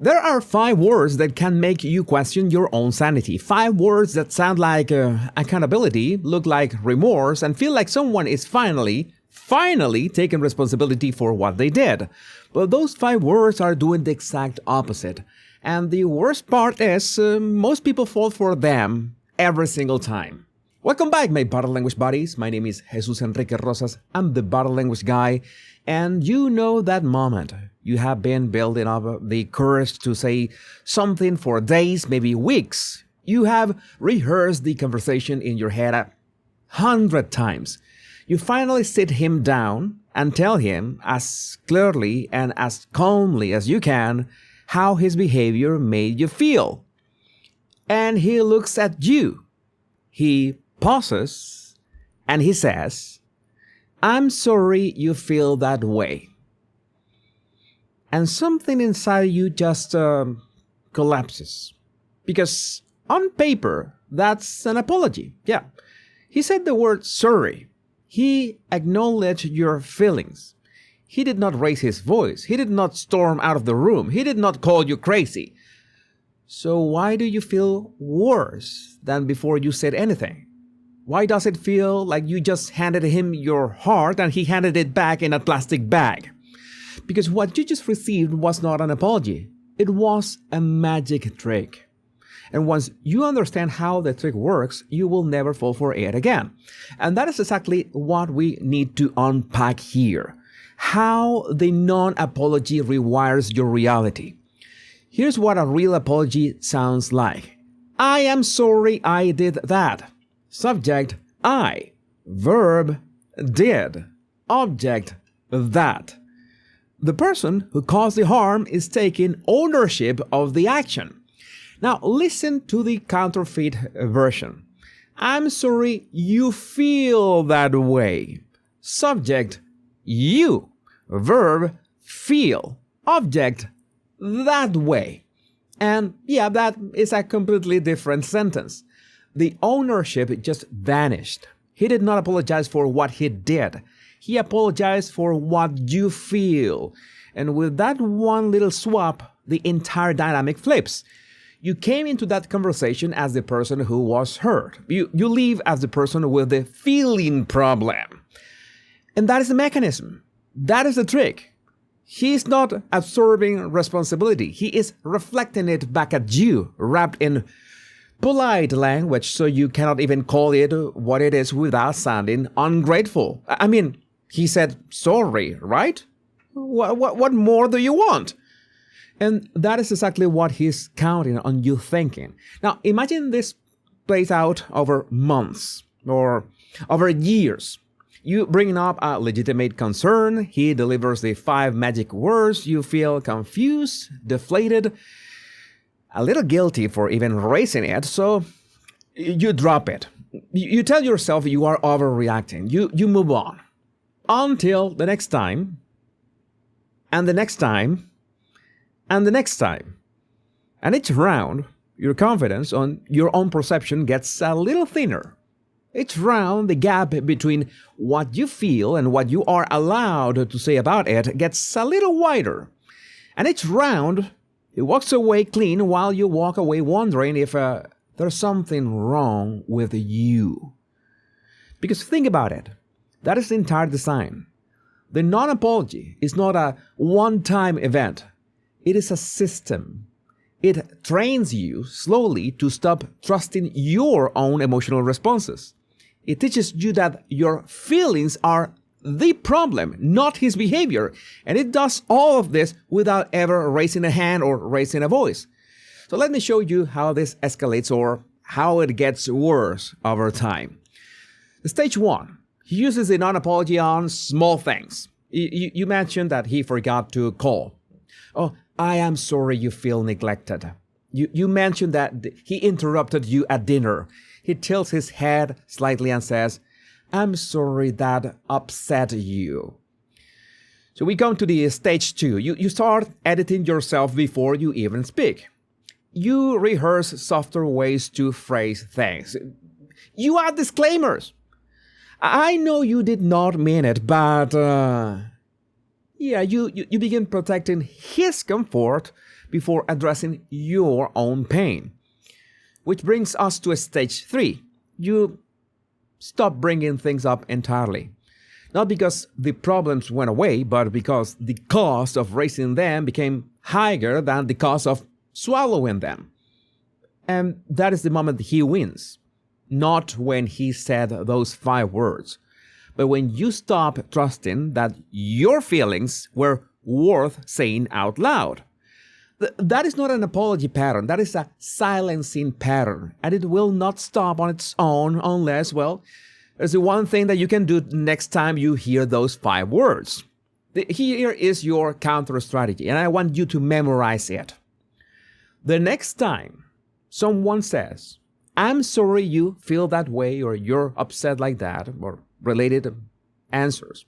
There are 5 words that can make you question your own sanity. 5 words that sound like accountability, look like remorse, and feel like someone is finally taking responsibility for what they did. But those 5 words are doing the exact opposite. And the worst part is, most people fall for them every single time. Welcome back, my body language buddies. My name is Jesus Enrique Rosas. I'm the body language guy. And you know that moment. You have been building up the courage to say something for days, maybe weeks. You have rehearsed the conversation in your head 100 times. You finally sit him down and tell him as clearly and as calmly as you can how his behavior made you feel. And he looks at you. He pauses and he says, "I'm sorry you feel that way." And something inside you just collapses. Because on paper, that's an apology. Yeah. He said the word sorry. He acknowledged your feelings. He did not raise his voice. He did not storm out of the room. He did not call you crazy. So why do you feel worse than before you said anything? Why does it feel like you just handed him your heart and he handed it back in a plastic bag? Because what you just received was not an apology. It was a magic trick. And once you understand how the trick works, you will never fall for it again. And that is exactly what we need to unpack here. How the non-apology rewires your reality. Here's what a real apology sounds like. I am sorry I did that. Subject, I. Verb, did. Object, that. The person who caused the harm is taking ownership of the action. Now listen to the counterfeit version. I'm sorry you feel that way. Subject, you. Verb, feel. Object, that way. And yeah, that is a completely different sentence. The ownership just vanished. He did not apologize for what he did. He apologized for what you feel. And with that one little swap, the entire dynamic flips. You came into that conversation as the person who was hurt. You leave as the person with the feeling problem. And that is the mechanism. That is the trick. He is not absorbing responsibility. He is reflecting it back at you, wrapped in polite language, so you cannot even call it what it is without sounding ungrateful. I mean, he said sorry, right? What more do you want? And that is exactly what he's counting on you thinking. Now, imagine this plays out over months or over years. You bring up a legitimate concern. He delivers the 5 magic words. You feel confused, deflated, a little guilty for even raising it, so you drop it. You tell yourself you are overreacting. You move on. Until the next time, and the next time, and the next time. And each round, your confidence on your own perception gets a little thinner. Each round, the gap between what you feel and what you are allowed to say about it gets a little wider. And each round, it walks away clean while you walk away wondering if there's something wrong with you. Because think about it. That is the entire design. The non-apology is not a one-time event. It is a system. It trains you slowly to stop trusting your own emotional responses. It teaches you that your feelings are the problem, not his behavior. And it does all of this without ever raising a hand or raising a voice. So let me show you how this escalates or how it gets worse over time. Stage 1. He uses the non-apology on small things. You mentioned that he forgot to call. Oh, I am sorry you feel neglected. You mentioned that he interrupted you at dinner. He tilts his head slightly and says, I'm sorry that upset you. So we come to the stage 2. You start editing yourself before you even speak. You rehearse softer ways to phrase things. You add disclaimers. I know you did not mean it, but you begin protecting his comfort before addressing your own pain. Which brings us to stage 3. You stop bringing things up entirely. Not because the problems went away, but because the cost of raising them became higher than the cost of swallowing them. And that is the moment he wins. Not when he said those 5 words, but when you stop trusting that your feelings were worth saying out loud. That is not an apology pattern. That is a silencing pattern. And it will not stop on its own unless, well, there's the one thing that you can do next time you hear those 5 words. Here is your counter strategy, and I want you to memorize it. The next time someone says, "I'm sorry you feel that way," or "you're upset like that," or related answers,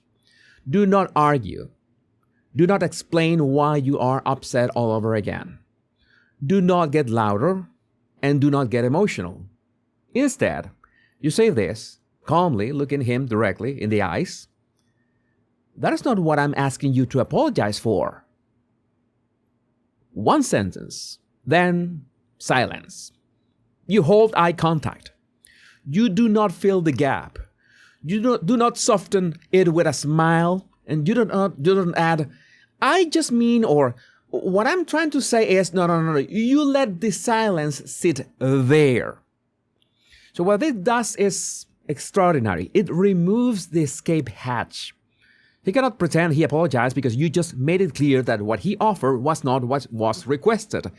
do not argue. Do not explain why you are upset all over again. Do not get louder and do not get emotional. Instead, you say this, calmly looking him directly in the eyes. "That is not what I'm asking you to apologize for." One sentence, then silence. You hold eye contact. You do not fill the gap. You do not soften it with a smile, and you don't add, "I just mean," or "what I'm trying to say is," no. You let the silence sit there. So what it does is extraordinary. It removes the escape hatch. He cannot pretend he apologized because you just made it clear that what he offered was not what was requested.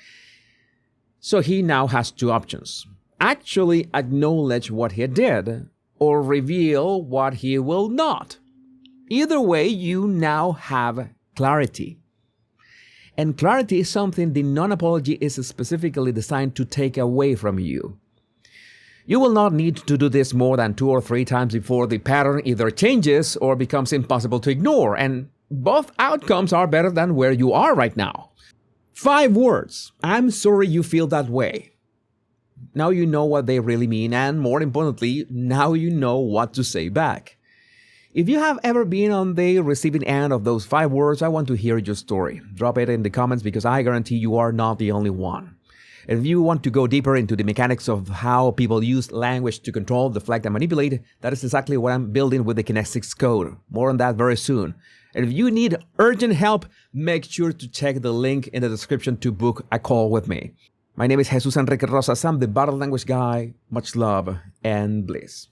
So he now has 2 options. Actually acknowledge what he did, or reveal what he will not. Either way, you now have clarity. And clarity is something the non-apology is specifically designed to take away from you. You will not need to do this more than 2 or 3 times before the pattern either changes or becomes impossible to ignore, and both outcomes are better than where you are right now. 5 words. "I'm sorry you feel that way." Now you know what they really mean, and more importantly, now you know what to say back. If you have ever been on the receiving end of those 5 words, I want to hear your story. Drop it in the comments because I guarantee you are not the only one. And if you want to go deeper into the mechanics of how people use language to control, deflect, and manipulate, that is exactly what I'm building with the Kinesics Code. More on that very soon. And if you need urgent help, make sure to check the link in the description to book a call with me. My name is Jesus Enrique Rosas. I'm the Bottle Language Guy. Much love and bliss.